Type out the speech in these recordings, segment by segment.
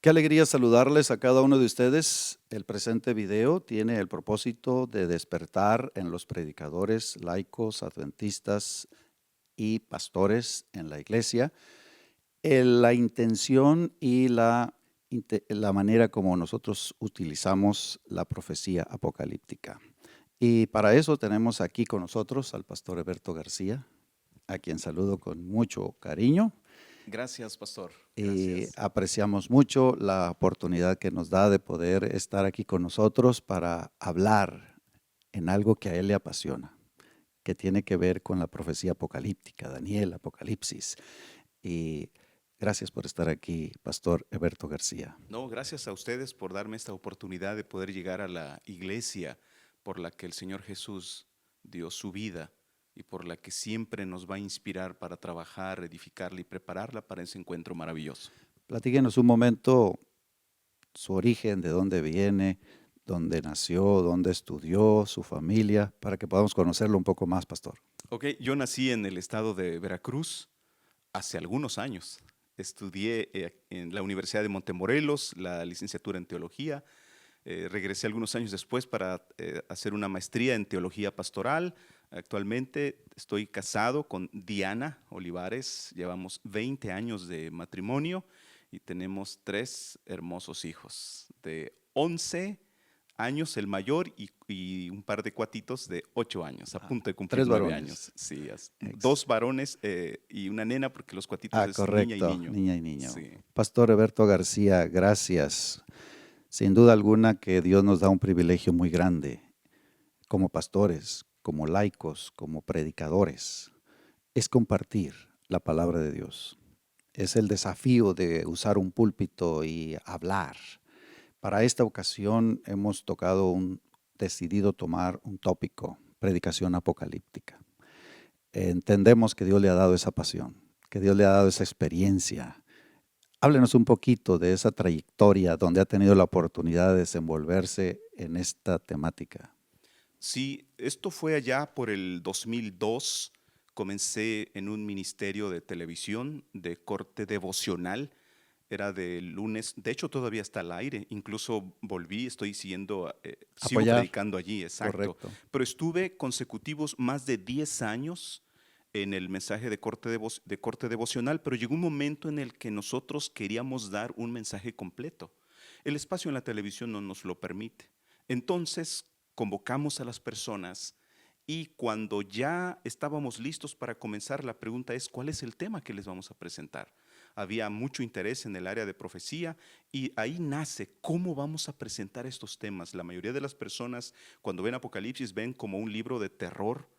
Qué alegría saludarles a cada uno de ustedes. El presente video tiene el propósito de despertar en los predicadores, laicos, adventistas y pastores en la iglesia la intención y la manera como nosotros utilizamos la profecía apocalíptica. Y para eso tenemos aquí con nosotros al pastor Eberto García, a quien saludo con mucho cariño. Gracias, pastor. Y Gracias. apreciamos mucho la oportunidad que nos da de poder estar aquí con nosotros para hablar en algo que a él le apasiona, que tiene que ver con la profecía apocalíptica, Daniel, Apocalipsis. Y gracias por estar aquí, Pastor Eberto García. No, gracias a ustedes por darme esta oportunidad de poder llegar a la iglesia por la que el Señor Jesús dio su vida y por la que siempre nos va a inspirar para trabajar, edificarla y prepararla para ese encuentro maravilloso. Platíquenos un momento su origen, de dónde viene, dónde nació, dónde estudió, su familia, para que podamos conocerlo un poco más, Pastor. Ok, yo nací en el estado de Veracruz hace algunos años. Estudié en la Universidad de Montemorelos la licenciatura en teología. Regresé algunos años después para hacer una maestría en teología pastoral. Actualmente estoy casado con Diana Olivares. Llevamos 20 años de matrimonio y tenemos 3 hermosos hijos de 11 años el mayor y un par de cuatitos de 8 años, a punto de cumplir Tres 9 varones. años. Sí, Ex- 2 varones y una nena porque los cuatitos es niña y Correcto, niño. niña y niño. Sí. Pastor Eberto García, gracias. Sin duda alguna que Dios nos da un privilegio muy grande como pastores, como laicos, como predicadores. Es compartir la palabra de Dios. Es el desafío de usar un púlpito y hablar. Para esta ocasión hemos decidido tomar un tópico, predicación apocalíptica. Entendemos que Dios le ha dado esa pasión, que Dios le ha dado esa experiencia. Háblenos un poquito de esa trayectoria donde ha tenido la oportunidad de desenvolverse en esta temática. Sí, esto fue allá por el 2002. Comencé en un ministerio de televisión de corte devocional. Era de lunes, de hecho todavía está al aire, incluso volví, estoy siguiendo, sigo Apoyar, predicando allí, exacto. correcto. Pero estuve consecutivos más de 10 años en el mensaje de corte devocional, pero llegó un momento en el que nosotros queríamos dar un mensaje completo. El espacio en la televisión no nos lo permite. Entonces convocamos a las personas y cuando ya estábamos listos para comenzar, la pregunta es, ¿cuál es el tema que les vamos a presentar? Había mucho interés en el área de profecía y ahí nace cómo vamos a presentar estos temas. La mayoría de las personas cuando ven Apocalipsis ven como un libro de terror,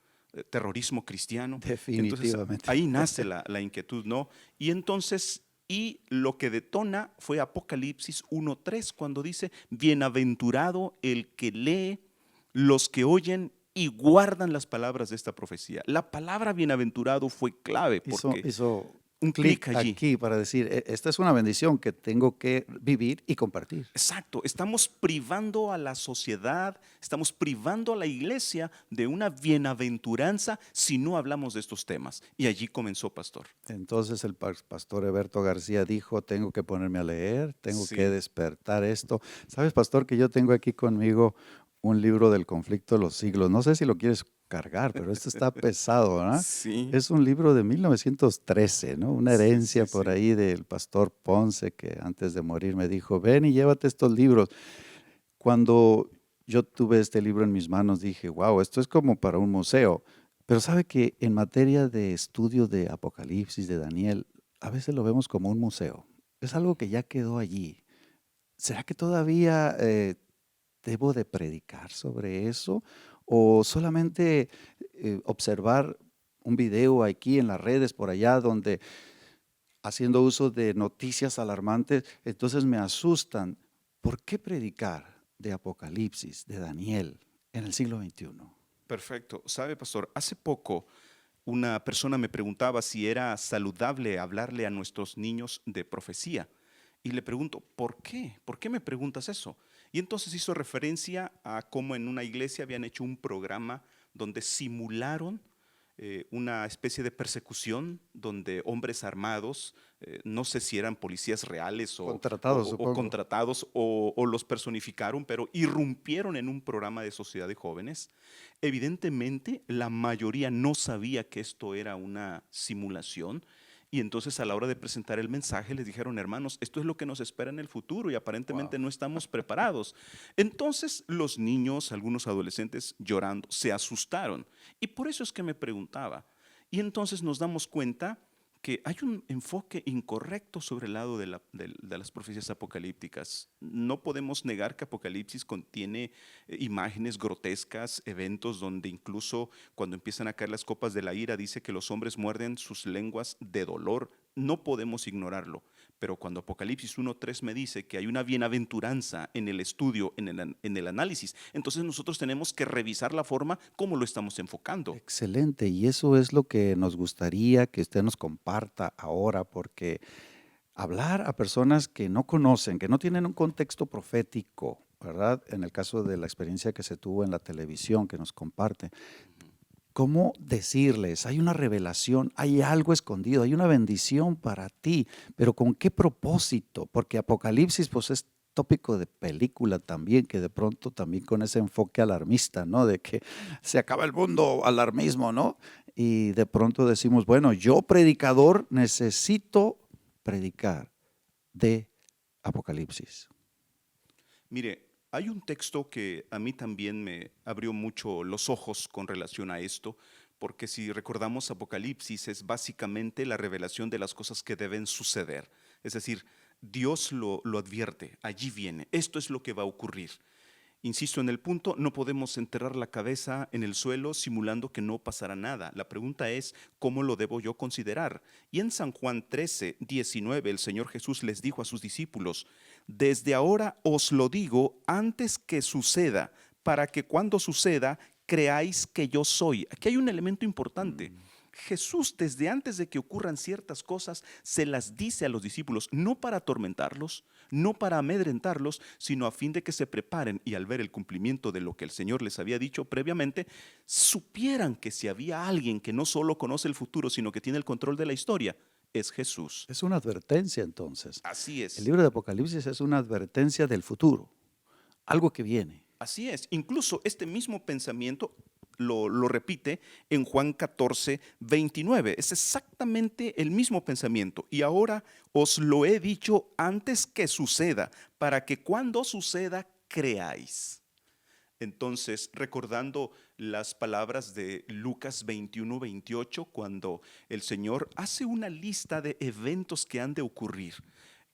terrorismo cristiano. Entonces Definitivamente. ahí nace la inquietud, ¿no? Y entonces, y lo que detona fue Apocalipsis 1:3, cuando dice, bienaventurado el que lee, los que oyen y guardan las palabras de esta profecía. La palabra bienaventurado fue clave porque Hizo un clic clic allí. aquí para decir, esta es una bendición que tengo que vivir y compartir". Exacto, estamos privando a la sociedad, estamos privando a la iglesia de una bienaventuranza si no hablamos de estos temas. Y allí comenzó, pastor. Entonces el pastor Eberto García dijo, tengo que ponerme a leer, tengo que Sí, despertar esto. ¿Sabes, pastor, que yo tengo aquí conmigo un libro del conflicto de los siglos? No sé si lo quieres cargar, pero este está pesado, ¿verdad? sí, Es un libro de 1913, ¿no? Una sí, herencia sí, por sí. ahí del pastor Ponce, que antes de morir me dijo, ven y llévate estos libros. Cuando yo tuve este libro en mis manos, dije, wow, esto es como para un museo. Pero sabe que en materia de estudio de Apocalipsis, de Daniel, a veces lo vemos como un museo. Es algo que ya quedó allí. ¿Será que todavía debo de predicar sobre eso? ¿O solamente observar un video aquí en las redes por allá donde haciendo uso de noticias alarmantes, entonces me asustan? ¿Por qué predicar de Apocalipsis, de Daniel, en el siglo XXI? Perfecto. Sabe, pastor, hace poco una persona me preguntaba si era saludable hablarle a nuestros niños de profecía. Y le pregunto, ¿por qué? ¿Por qué me preguntas eso? Y entonces hizo referencia a cómo en una iglesia habían hecho un programa donde simularon una especie de persecución donde hombres armados, no sé si eran policías reales Contratados, o supongo. contratados o los personificaron, pero irrumpieron en un programa de sociedad de jóvenes. Evidentemente, la mayoría no sabía que esto era una simulación. Y entonces a la hora de presentar el mensaje les dijeron, hermanos, esto es lo que nos espera en el futuro y Wow. aparentemente no estamos preparados. Entonces los niños, algunos adolescentes llorando, se asustaron. Y por eso es que me preguntaba. Y entonces nos damos cuenta que hay un enfoque incorrecto sobre el lado de las profecías apocalípticas. No podemos negar que Apocalipsis contiene imágenes grotescas, eventos donde incluso cuando empiezan a caer las copas de la ira dice que los hombres muerden sus lenguas de dolor. No podemos ignorarlo. Pero cuando Apocalipsis 1:3 me dice que hay una bienaventuranza en el estudio, en el análisis, entonces nosotros tenemos que revisar la forma como lo estamos enfocando. Excelente, y eso es lo que nos gustaría que usted nos comparta ahora, porque hablar a personas que no conocen, que no tienen un contexto profético, ¿verdad? En el caso de la experiencia que se tuvo en la televisión que nos comparte, ¿cómo decirles? Hay una revelación, hay algo escondido, hay una bendición para ti, pero ¿con qué propósito? Porque Apocalipsis, pues es tópico de película también, que de pronto también con ese enfoque alarmista, ¿no? De que se acaba el mundo, alarmismo, ¿no? Y de pronto decimos, bueno, yo predicador necesito predicar de Apocalipsis. Mire, hay un texto que a mí también me abrió mucho los ojos con relación a esto, porque si recordamos Apocalipsis es básicamente la revelación de las cosas que deben suceder. Es decir, Dios lo advierte, allí viene, esto es lo que va a ocurrir. Insisto en el punto, no podemos enterrar la cabeza en el suelo simulando que no pasará nada. La pregunta es, ¿cómo lo debo yo considerar? Y en San Juan 13:19, el Señor Jesús les dijo a sus discípulos, desde ahora os lo digo antes que suceda, para que cuando suceda creáis que yo soy. Aquí hay un elemento importante. Jesús, desde antes de que ocurran ciertas cosas, se las dice a los discípulos, no para atormentarlos, no para amedrentarlos, sino a fin de que se preparen y al ver el cumplimiento de lo que el Señor les había dicho previamente, supieran que si había alguien que no solo conoce el futuro, sino que tiene el control de la historia, es Jesús. Es una advertencia entonces. Así El es. libro de Apocalipsis es una advertencia del futuro, algo que viene. Así es. Incluso este mismo pensamiento lo repite en Juan 14:29. Es exactamente el mismo pensamiento. Y ahora os lo he dicho antes que suceda, para que cuando suceda creáis. Entonces, recordando las palabras de Lucas 21:28, cuando el Señor hace una lista de eventos que han de ocurrir.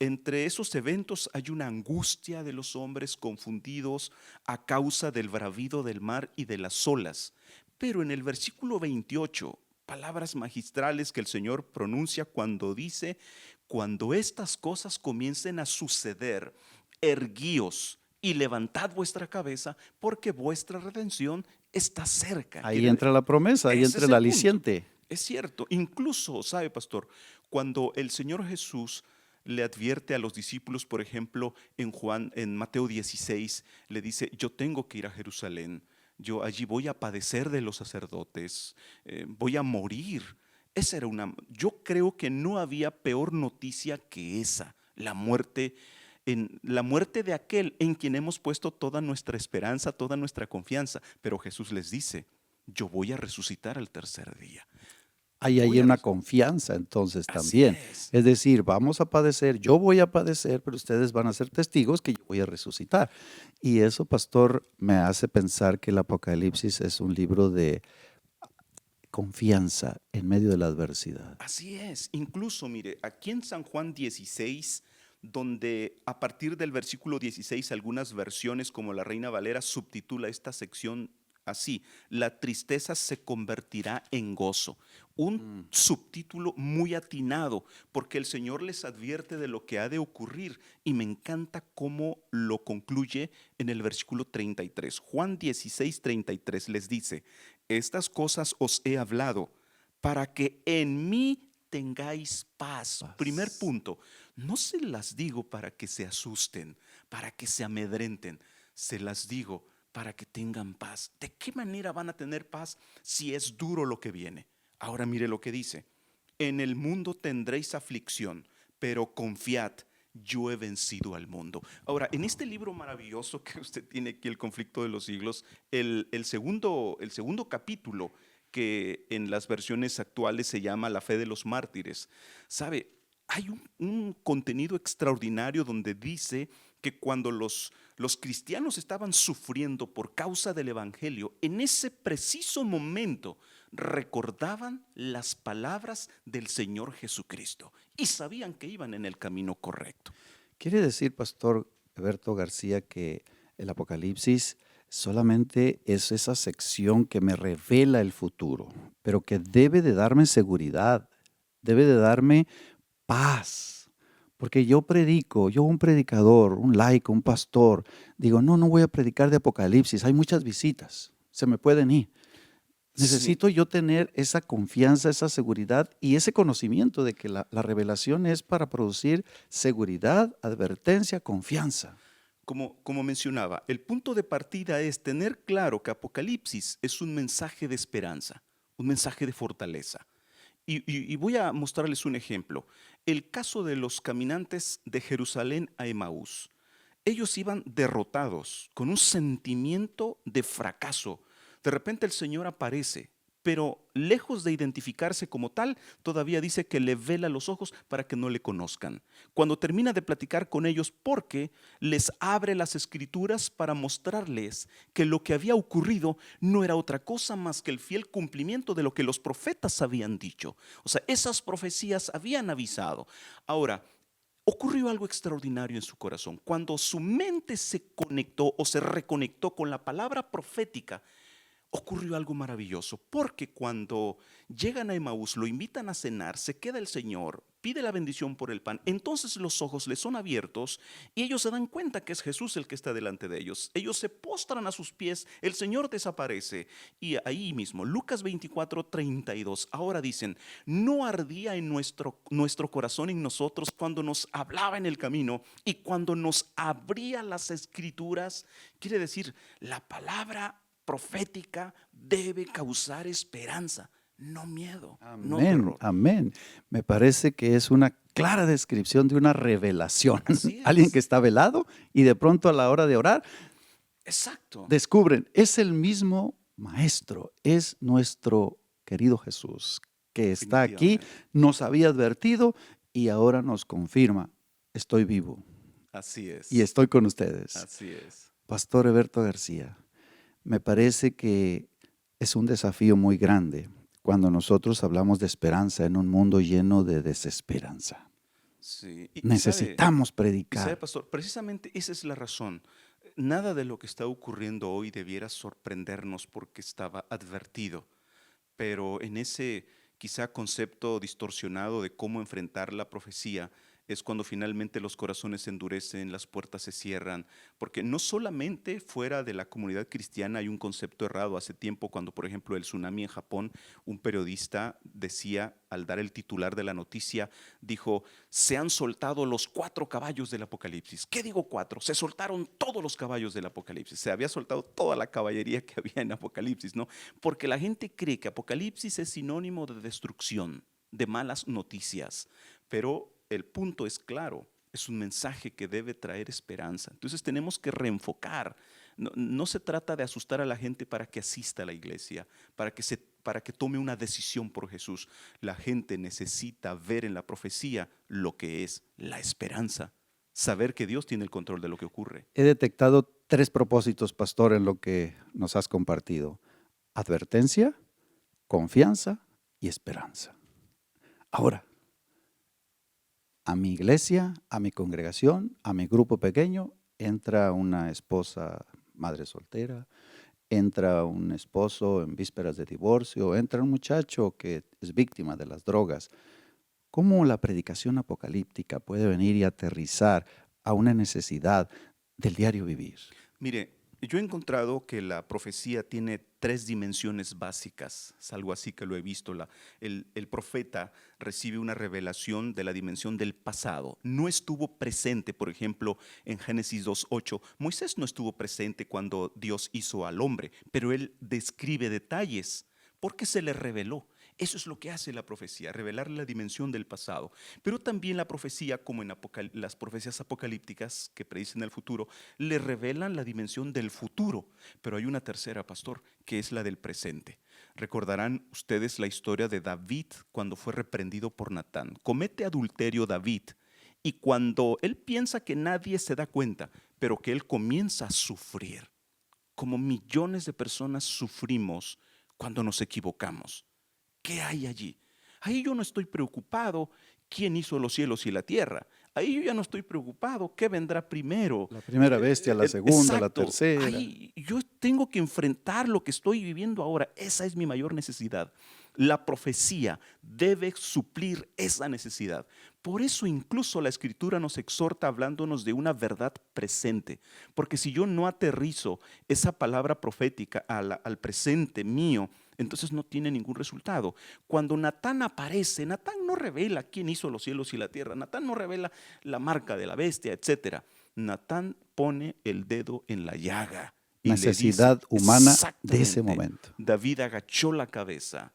Entre esos eventos hay una angustia de los hombres confundidos a causa del bravido del mar y de las olas. Pero en el versículo 28, palabras magistrales que el Señor pronuncia cuando dice, cuando estas cosas comiencen a suceder, erguíos y levantad vuestra cabeza porque vuestra redención está cerca. Ahí entra la promesa, ahí Ese entra es el el punto. aliciente. Es cierto. Incluso, ¿sabe, pastor? Cuando el Señor Jesús le advierte a los discípulos, por ejemplo, en Mateo 16, le dice, yo tengo que ir a Jerusalén, yo allí voy a padecer de los sacerdotes, voy a morir. Yo creo que no había peor noticia que esa, la muerte de aquel en quien hemos puesto toda nuestra esperanza, toda nuestra confianza. Pero Jesús les dice, yo voy a resucitar al tercer día. Hay Voy a una res- confianza entonces Así también. es. Es decir, vamos a padecer, yo voy a padecer, pero ustedes van a ser testigos que yo voy a resucitar. Y eso, pastor, me hace pensar que el Apocalipsis es un libro de confianza en medio de la adversidad. Así es. Incluso, mire, aquí en San Juan 16, donde a partir del versículo 16 algunas versiones como la Reina Valera subtitula esta sección así, la tristeza se convertirá en gozo. Un subtítulo muy atinado, porque el Señor les advierte de lo que ha de ocurrir y me encanta cómo lo concluye en el versículo 33. Juan 16:33 les dice, estas cosas os he hablado para que en mí tengáis paz. Primer Paz. punto, no se las digo para que se asusten, para que se amedrenten, se las digo para que tengan paz. ¿De qué manera van a tener paz si es duro lo que viene? Ahora mire lo que dice. En el mundo tendréis aflicción, pero confiad, yo he vencido al mundo. Ahora, en este libro maravilloso que usted tiene aquí, El conflicto de los siglos, el segundo capítulo, que en las versiones actuales se llama La fe de los mártires, ¿sabe? Hay un contenido extraordinario donde dice que cuando los cristianos estaban sufriendo por causa del Evangelio, en ese preciso momento recordaban las palabras del Señor Jesucristo y sabían que iban en el camino correcto. Quiere decir, Pastor Eberto García, que el Apocalipsis solamente es esa sección que me revela el futuro, pero que debe de darme seguridad, debe de darme paz. Porque yo predico, yo un predicador, un laico, un pastor, digo, no, no voy a predicar de Apocalipsis, hay muchas visitas, se me pueden ir. Sí, Necesito yo tener esa confianza, esa seguridad y ese conocimiento de que la revelación es para producir seguridad, advertencia, confianza. como mencionaba, el punto de partida es tener claro que Apocalipsis es un mensaje de esperanza, un mensaje de fortaleza. Y voy a mostrarles un ejemplo. El caso de los caminantes de Jerusalén a Emaús. Ellos iban derrotados, con un sentimiento de fracaso. De repente el Señor aparece, pero lejos de identificarse como tal, todavía dice que le vela los ojos para que no le conozcan. Cuando termina de platicar con ellos, porque les abre las escrituras para mostrarles que lo que había ocurrido no era otra cosa más que el fiel cumplimiento de lo que los profetas habían dicho. O sea, esas profecías habían avisado. Ahora, ocurrió algo extraordinario en su corazón. Cuando su mente se conectó o se reconectó con la palabra profética, ocurrió algo maravilloso, porque cuando llegan a Emaús, lo invitan a cenar, se queda el Señor, pide la bendición por el pan, entonces los ojos les son abiertos y ellos se dan cuenta que es Jesús el que está delante de ellos. Ellos se postran a sus pies, el Señor desaparece y ahí mismo, Lucas 24:32, ahora dicen, no ardía en nuestro corazón en nosotros cuando nos hablaba en el camino y cuando nos abría las escrituras, quiere decir, la palabra profética debe causar esperanza, no miedo, no Amén, terror. amén. Me parece que es una clara descripción de una revelación. Así Alguien que es, está velado y de pronto a la hora de orar exacto, descubren, es el mismo Maestro, es nuestro querido Jesús, que está aquí, definitivamente. nos había advertido y ahora nos confirma, estoy vivo Así y es, estoy con ustedes. así es. Pastor Eberto García, me parece que es un desafío muy grande cuando nosotros hablamos de esperanza en un mundo lleno de desesperanza. Sí. Necesitamos Y sabe, predicar. pastor, precisamente esa es la razón. Nada de lo que está ocurriendo hoy debiera sorprendernos porque estaba advertido. Pero en ese quizá concepto distorsionado de cómo enfrentar la profecía es cuando finalmente los corazones se endurecen, las puertas se cierran, porque no solamente fuera de la comunidad cristiana hay un concepto errado. Hace tiempo, cuando por ejemplo el tsunami en Japón, un periodista decía, al dar el titular de la noticia, dijo, se han soltado los 4 caballos del Apocalipsis. ¿Qué digo 4? Se soltaron todos los caballos del Apocalipsis. Se había soltado toda la caballería que había en Apocalipsis, ¿no? Porque la gente cree que Apocalipsis es sinónimo de destrucción, de malas noticias, pero el punto es claro, es un mensaje que debe traer esperanza. Entonces tenemos que reenfocar. No, no se trata de asustar a la gente para que asista a la iglesia, para que tome una decisión por Jesús. La gente necesita ver en la profecía lo que es la esperanza, saber que Dios tiene el control de lo que ocurre. He detectado 3 propósitos, pastor, en lo que nos has compartido. Advertencia, confianza y esperanza. Ahora, a mi iglesia, a mi congregación, a mi grupo pequeño, entra una esposa madre soltera, entra un esposo en vísperas de divorcio, entra un muchacho que es víctima de las drogas. ¿Cómo la predicación apocalíptica puede venir y aterrizar a una necesidad del diario vivir? Mire, yo he encontrado que la profecía tiene 3 dimensiones básicas. Es algo así que lo he visto. El profeta recibe una revelación de la dimensión del pasado. No estuvo presente, por ejemplo, en Génesis 2:8. Moisés no estuvo presente cuando Dios hizo al hombre, pero él describe detalles porque se le reveló. Eso es lo que hace la profecía, revelar la dimensión del pasado. Pero también la profecía, como en las profecías apocalípticas que predicen el futuro, le revelan la dimensión del futuro. Pero hay una tercera, pastor, que es la del presente. Recordarán ustedes la historia de David cuando fue reprendido por Natán. Comete adulterio David y cuando él piensa que nadie se da cuenta, pero que él comienza a sufrir, como millones de personas sufrimos cuando nos equivocamos. ¿Qué hay allí? Ahí yo no estoy preocupado quién hizo los cielos y la tierra. Ahí yo ya no estoy preocupado qué vendrá primero. La primera bestia, la segunda, la Exacto. tercera. Ahí yo tengo que enfrentar lo que estoy viviendo ahora. Esa es mi mayor necesidad. La profecía debe suplir esa necesidad. Por eso incluso la Escritura nos exhorta hablándonos de una verdad presente. Porque si yo no aterrizo esa palabra profética al presente mío, entonces no tiene ningún resultado. Cuando Natán aparece, Natán no revela quién hizo los cielos y la tierra. Natán no revela la marca de la bestia, etc. Natán pone el dedo en la llaga y Necesidad le dice, humana de ese exactamente, momento. David agachó la cabeza.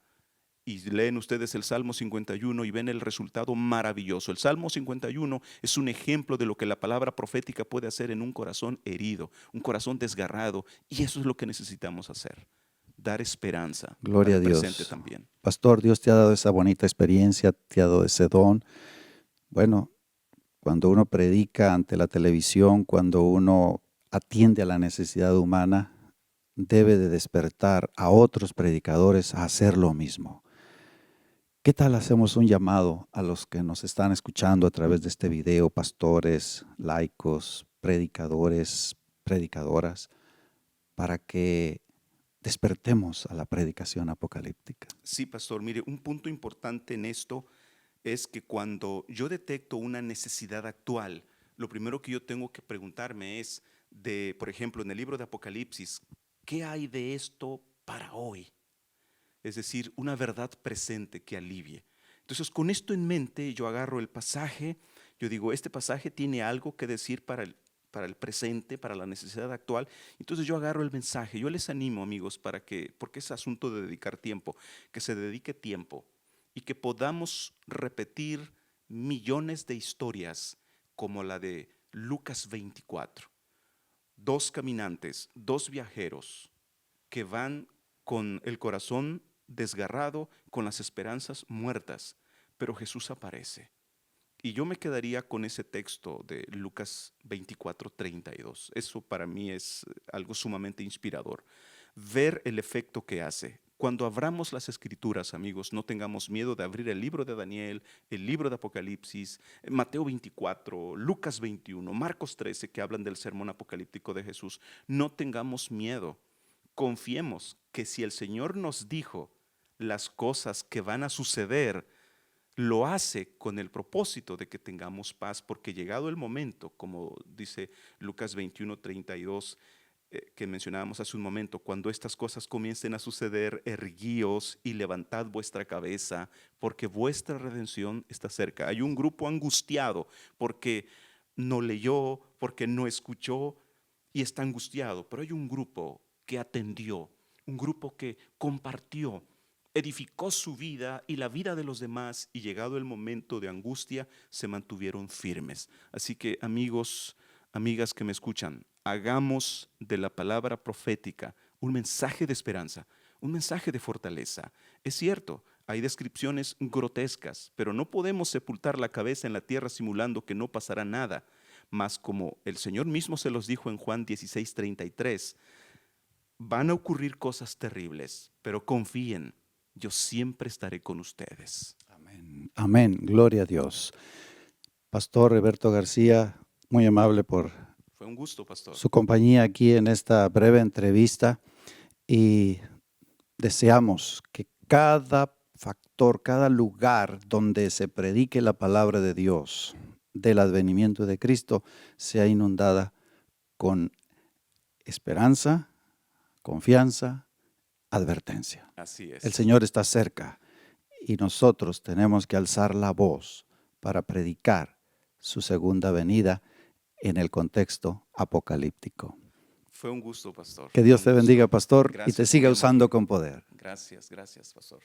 Y leen ustedes el Salmo 51 y ven el resultado maravilloso. El Salmo 51 es un ejemplo de lo que la palabra profética puede hacer en un corazón herido, un corazón desgarrado. Y eso es lo que necesitamos hacer, dar esperanza Gloria a al presente Dios. también. Pastor, Dios te ha dado esa bonita experiencia, te ha dado ese don. Bueno, cuando uno predica ante la televisión, cuando uno atiende a la necesidad humana, debe de despertar a otros predicadores a hacer lo mismo. ¿Qué tal hacemos un llamado a los que nos están escuchando a través de este video, pastores, laicos, predicadores, predicadoras, para que despertemos a la predicación apocalíptica? Sí, pastor, mire, un punto importante en esto es que cuando yo detecto una necesidad actual, lo primero que yo tengo que preguntarme es por ejemplo, en el libro de Apocalipsis, ¿qué hay de esto para hoy? Es decir, una verdad presente que alivie. Entonces, con esto en mente, yo agarro el pasaje, yo digo, este pasaje tiene algo que decir para el presente, para la necesidad actual. Entonces yo agarro el mensaje. Yo les animo, amigos, porque es asunto de dedicar tiempo, que se dedique tiempo y que podamos repetir millones de historias como la de Lucas 24. Dos caminantes, dos viajeros que van con el corazón desgarrado, con las esperanzas muertas, pero Jesús aparece. Y yo me quedaría con ese texto de Lucas 24:32. Eso para mí es algo sumamente inspirador. Ver el efecto que hace. Cuando abramos las escrituras, amigos, no tengamos miedo de abrir el libro de Daniel, el libro de Apocalipsis, Mateo 24, Lucas 21, Marcos 13, que hablan del sermón apocalíptico de Jesús. No tengamos miedo. Confiemos que si el Señor nos dijo las cosas que van a suceder, lo hace con el propósito de que tengamos paz, porque llegado el momento, como dice Lucas 21:32, que mencionábamos hace un momento, cuando estas cosas comiencen a suceder, erguíos y levantad vuestra cabeza, porque vuestra redención está cerca. Hay un grupo angustiado porque no leyó, porque no escuchó y está angustiado, pero hay un grupo que atendió, un grupo que compartió, edificó su vida y la vida de los demás, y llegado el momento de angustia se mantuvieron firmes. Así que, amigos, amigas que me escuchan, hagamos de la palabra profética un mensaje de esperanza, un mensaje de fortaleza. Es cierto, hay descripciones grotescas, pero no podemos sepultar la cabeza en la tierra simulando que no pasará nada. Mas como el Señor mismo se los dijo en Juan 16:33, van a ocurrir cosas terribles, pero confíen, yo siempre estaré con ustedes. Amén. Amén. Gloria a Dios. Pastor Roberto García, muy amable por Fue un gusto, pastor. su compañía aquí en esta breve entrevista, y deseamos que cada factor, cada lugar donde se predique la palabra de Dios del advenimiento de Cristo sea inundada con esperanza, confianza, advertencia. Así es. El Señor está cerca y nosotros tenemos que alzar la voz para predicar su segunda venida en el contexto apocalíptico. Fue un gusto, pastor. Que Dios Un te gusto. bendiga, pastor, y te Gracias, siga muy usando amable. con poder. Gracias, pastor.